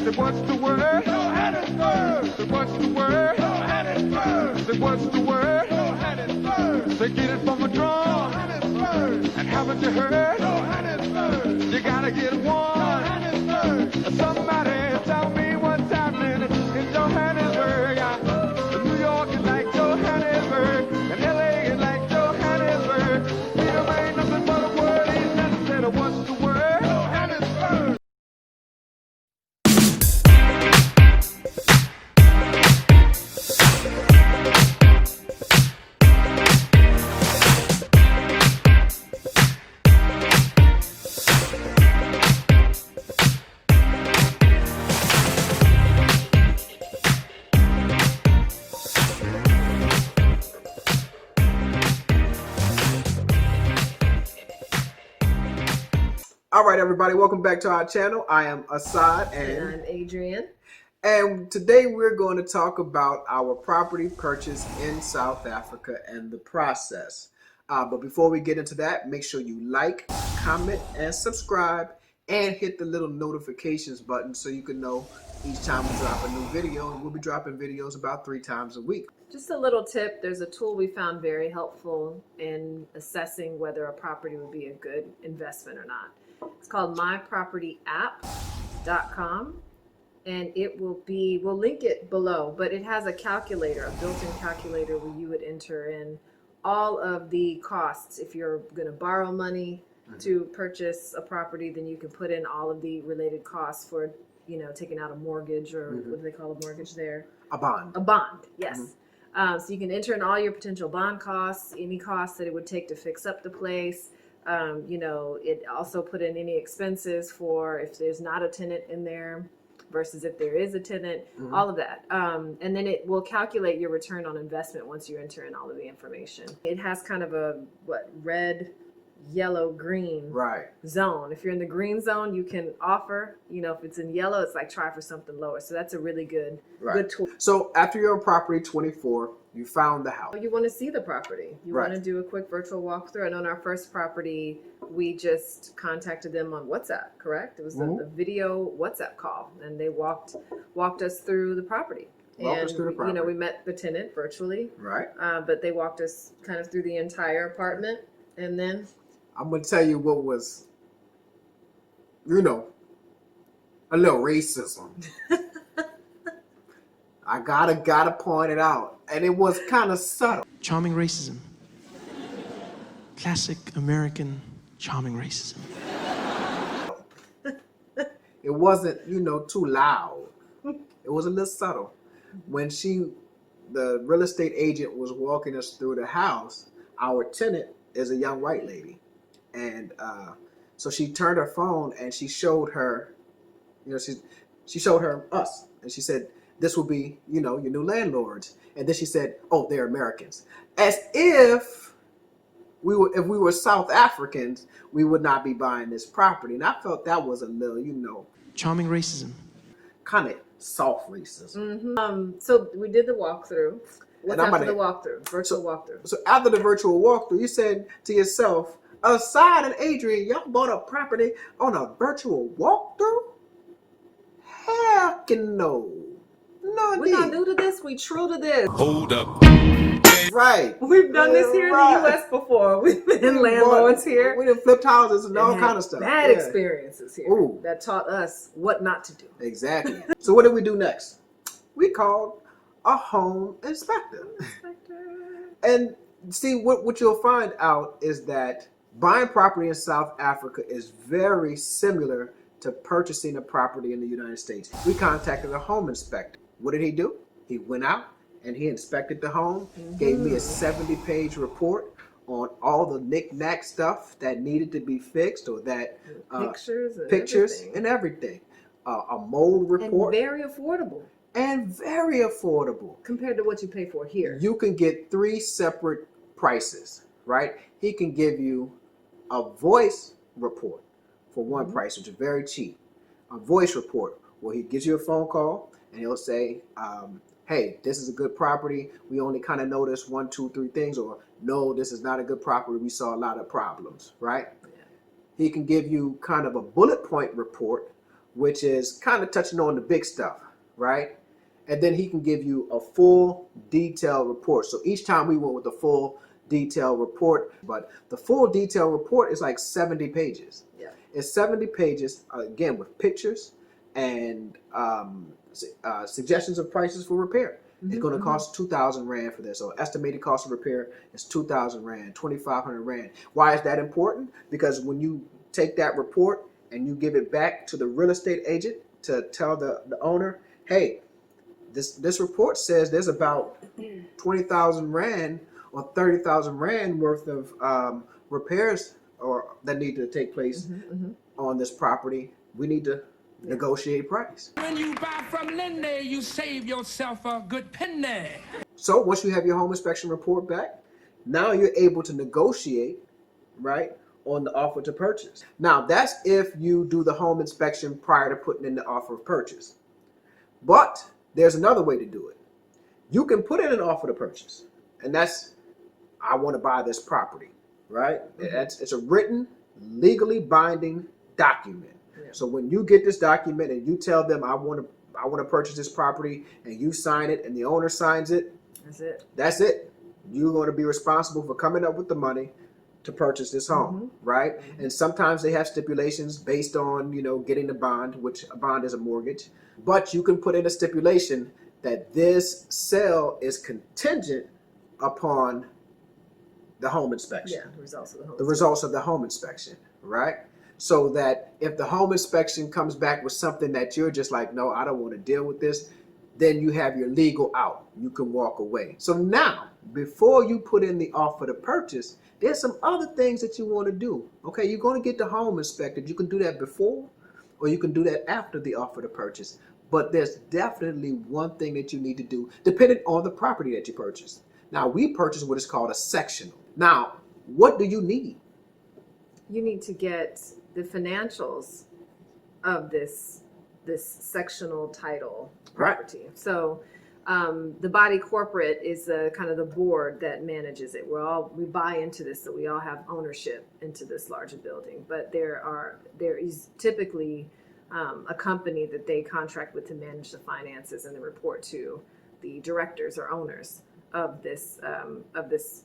Say what's the word? Johannesburg. Say what's the word? Johannesburg. Say what's the word? Johannesburg. Say get it from a drum. Johannesburg. And haven't you heard? Johannesburg. You gotta get one. Johannesburg. Somebody tell me what's happening in Johannesburg. New York is like Johannesburg, and LA is like Johannesburg. Freedom ain't nothing but a word. Ain't nothing said what's the word? Johannesburg. All right, everybody, welcome back to our channel. I am Asad And I'm Adrienne. And today we're going to talk about our property purchase in South Africa and the process. But before we get into that, make sure you like, comment, and subscribe, and hit the little notifications button so you can know each time we drop a new video. And we'll be dropping videos about 3 times a week. Just a little tip, there's a tool we found very helpful in assessing whether a property would be a good investment or not. It's called mypropertyapp.com, and we'll link it below, but it has a calculator, a built-in calculator where you would enter in all of the costs. If you're going to borrow money to purchase a property, then you can put in all of the related costs for, taking out a mortgage, or what do they call a mortgage there? A bond. A bond, yes. So you can enter in all your potential bond costs, any costs that it would take to fix up the place. It also put in any expenses for if there's not a tenant in there versus if there is a tenant, all of that. And then it will calculate your return on investment once you enter in all of the information. It has kind of a, red, yellow, green zone. If you're in the green zone, you can offer, if it's in yellow, it's like try for something lower. So that's a really good tool. So after you're on property 24, you found the house. You want to see the property. You want to do a quick virtual walkthrough. And on our first property, we just contacted them on WhatsApp, correct? It was a video WhatsApp call, and they walked us through the property. We met the tenant virtually. But they walked us kind of through the entire apartment, and then I'm going to tell you what was, a little racism. I gotta point it out. And it was kind of subtle. Charming racism. Classic American charming racism. It wasn't, too loud. It was a little subtle. When the real estate agent was walking us through the house, our tenant is a young white lady. And so she turned her phone and she showed her, she showed her us. And she said, this will be, your new landlords. And then she said, oh, they're Americans. As if we were South Africans, we would not be buying this property. And I felt that was a little, charming racism. Kind of soft racism. So we did the walkthrough. What's after the walkthrough? Virtual walkthrough. So after the virtual walkthrough, you said to yourself, Asad and Adrienne, y'all bought a property on a virtual walkthrough? Heck no. No, we're not new to this. We true to this. Hold up. Right. We've done this here in the U.S. before. We've been landlords here. We done flipped houses and all kind of stuff. Bad experiences here that taught us what not to do. Exactly. So what did we do next? We called a home inspector. And see, what you'll find out is that buying property in South Africa is very similar to purchasing a property in the United States. We contacted a home inspector. What did he do? He went out and he inspected the home, gave me a 70-page report on all the knick-knack stuff that needed to be fixed, or that pictures and everything. A mold report. And very affordable. And very affordable. Compared to what you pay for here. You can get 3 separate prices, right? He can give you a voice report for one price, which is very cheap. A voice report where he gives you a phone call and he'll say, hey, this is a good property. We only kind of noticed 1, 2, 3 things, or no, this is not a good property. We saw a lot of problems, right? Yeah. He can give you kind of a bullet point report which is kind of touching on the big stuff, right? And then he can give you a full detailed report. So each time we went with the full detailed report, but the full detailed report is like 70 pages. Yeah. It's 70 pages, again, with pictures and suggestions of prices for repair. It's going to cost 2,000 Rand for this. So estimated cost of repair is 2,000 Rand, 2,500 Rand. Why is that important? Because when you take that report and you give it back to the real estate agent to tell the owner, hey, this report says there's about 20,000 Rand or 30,000 Rand worth of repairs or that need to take place on this property. We need to negotiate price. When you buy from Lindy, you save yourself a good penny. So once you have your home inspection report back, now you're able to negotiate, right, on the offer to purchase. Now that's if you do the home inspection prior to putting in the offer of purchase. But there's another way to do it. You can put in an offer to purchase, and that's, I want to buy this property, right? It's a written, legally binding document. Yeah. So when you get this document and you tell them I want to purchase this property, and you sign it and the owner signs it, that's it. You're going to be responsible for coming up with the money to purchase this home, right? And sometimes they have stipulations based on, getting the bond, which a bond is a mortgage. But you can put in a stipulation that this sale is contingent upon the home inspection. Yeah, the results of the home The results of the home inspection, right? So that if the home inspection comes back with something that you're just like, no, I don't want to deal with this, then you have your legal out. You can walk away. So now, before you put in the offer to purchase, there's some other things that you want to do. Okay, you're going to get the home inspected. You can do that before, or you can do that after the offer to purchase. But there's definitely one thing that you need to do, depending on the property that you purchase. Now, we purchased what is called a sectional. Now, what do you need? You need to get the financials of this sectional title property. Right. So the body corporate is kind of the board that manages it. We buy into this, so we all have ownership into this larger building. But there is typically a company that they contract with to manage the finances and then report to the directors or owners of this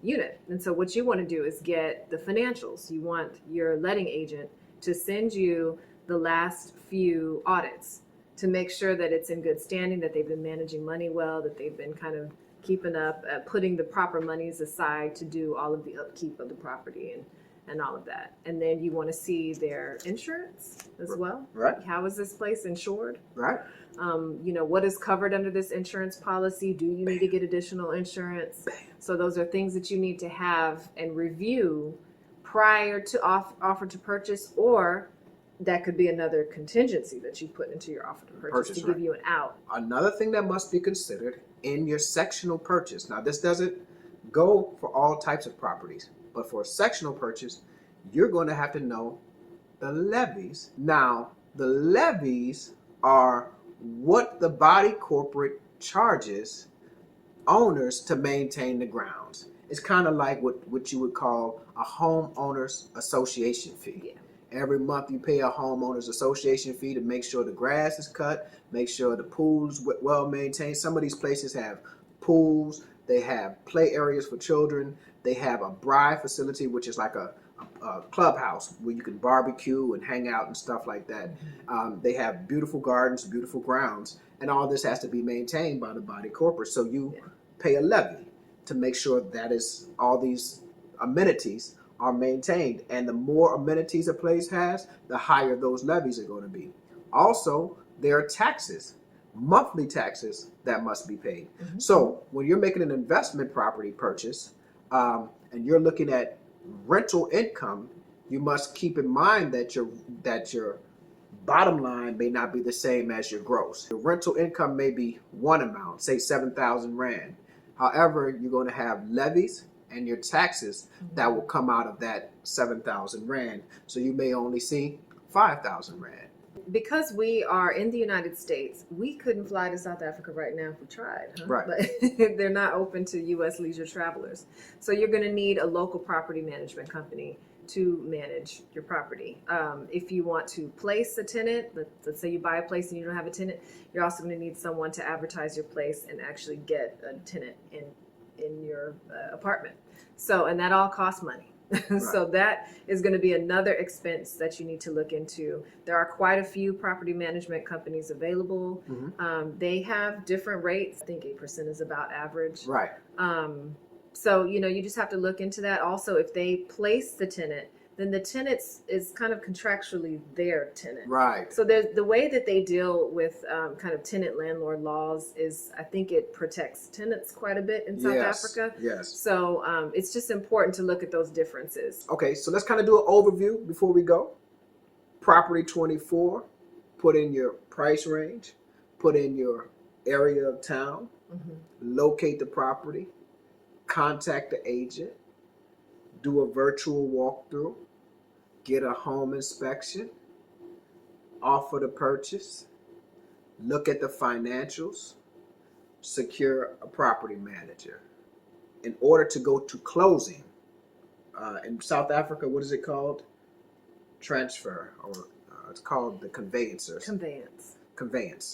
unit. And so what you want to do is get the financials. You want your letting agent to send you the last few audits to make sure that it's in good standing, that they've been managing money well, that they've been kind of keeping up, putting the proper monies aside to do all of the upkeep of the property and all of that. And then you want to see their insurance as well. Right. How is this place insured? Right. What is covered under this insurance policy? Do you need to get additional insurance? So those are things that you need to have and review prior to offer to purchase, or that could be another contingency that you put into your offer to purchase to give you an out. Another thing that must be considered in your sectional purchase. Now, this doesn't go for all types of properties, but for a sectional purchase, you're going to have to know the levies. Now, the levies are what the body corporate charges owners to maintain the grounds. It's kind of like what you would call a homeowners association fee. Yeah. Every month you pay a homeowners association fee to make sure the grass is cut, make sure the pool's well maintained. Some of these places have pools, they have play areas for children, they have a braai facility, which is like a clubhouse where you can barbecue and hang out and stuff like that. They have beautiful gardens, beautiful grounds, and all this has to be maintained by the body corporate. So you pay a levy to make sure that is all these amenities are maintained. And the more amenities a place has, the higher those levies are going to be. Also, there are taxes, monthly taxes that must be paid. Mm-hmm. So when you're making an investment property purchase and you're looking at rental income, you must keep in mind that your bottom line may not be the same as your gross. Your rental income may be one amount, say 7,000 Rand. However, you're going to have levies and your taxes that will come out of that 7,000 Rand. So you may only see 5,000 Rand. Because we are in the United States, we couldn't fly to South Africa right now if we tried. Huh? Right. But they're not open to U.S. leisure travelers. So you're going to need a local property management company to manage your property. If you want to place a tenant, let's say you buy a place and you don't have a tenant, you're also going to need someone to advertise your place and actually get a tenant in your apartment. So, and that all costs money. So that is going to be another expense that you need to look into. There are quite a few property management companies available. They have different rates. I think 8% is about average. Right. So, you just have to look into that. Also, if they place the tenant, then the tenant is kind of contractually their tenant. Right. So the way that they deal with kind of tenant landlord laws is, I think it protects tenants quite a bit in South Africa. Yes. So it's just important to look at those differences. Okay, so let's kind of do an overview before we go. Property 24, put in your price range, put in your area of town, locate the property, contact the agent, do a virtual walkthrough, get a home inspection, offer the purchase, look at the financials, secure a property manager. In order to go to closing, in South Africa, what is it called? Transfer, or it's called the conveyancers. Conveyance,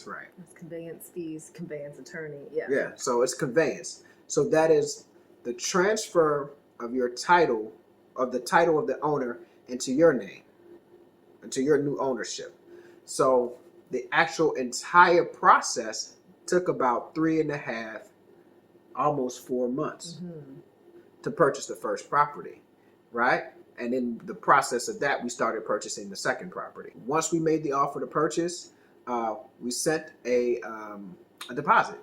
right. It's conveyance fees, conveyance attorney, yeah. Yeah, so it's conveyance. So that is the transfer of your title, of the title of the owner into your name, into your new ownership. So the actual entire process took about 3.5, almost 4 months to purchase the first property, right? And in the process of that, we started purchasing the second property. Once we made the offer to purchase, we sent a deposit.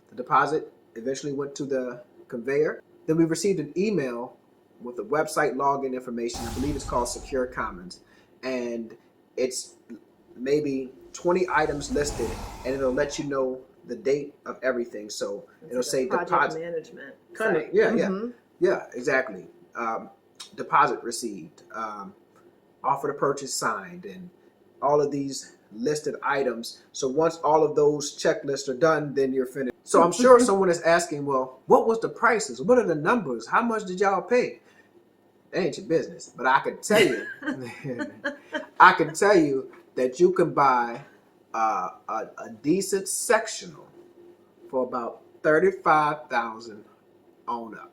The deposit eventually went to the conveyor. Then we received an email with the website login information. I believe it's called Secure Commons. And it's maybe 20 items listed, and it'll let you know the date of everything. So it'll say project deposit management. kind of, site. yeah, exactly. Deposit received, offer to purchase signed, and all of these listed items. So once all of those checklists are done, then you're finished. So I'm sure someone is asking, well, what was the prices? What are the numbers? How much did y'all pay? That ain't your business. But I can tell you, that you can buy a decent sectional for about 35,000 on up.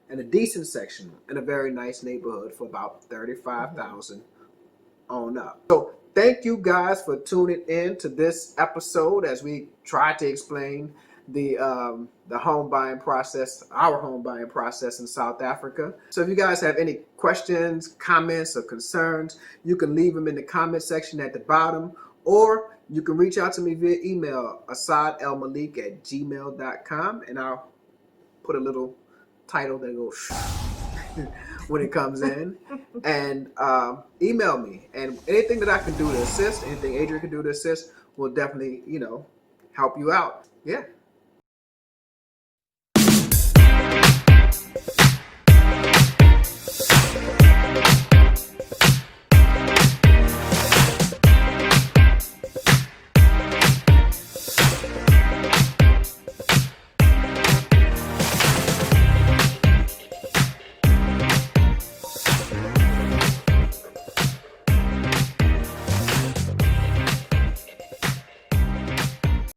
And a decent sectional in a very nice neighborhood for about 35,000 on up. So thank you guys for tuning in to this episode as we try to explain the home buying process, our home buying process in South Africa. So if you guys have any questions, comments, or concerns, you can leave them in the comment section at the bottom, or you can reach out to me via email, asadelmalik@gmail.com, and I'll put a little title that goes when it comes in, and email me. And anything that I can do to assist, anything Adrienne can do to assist, will definitely, help you out. Yeah.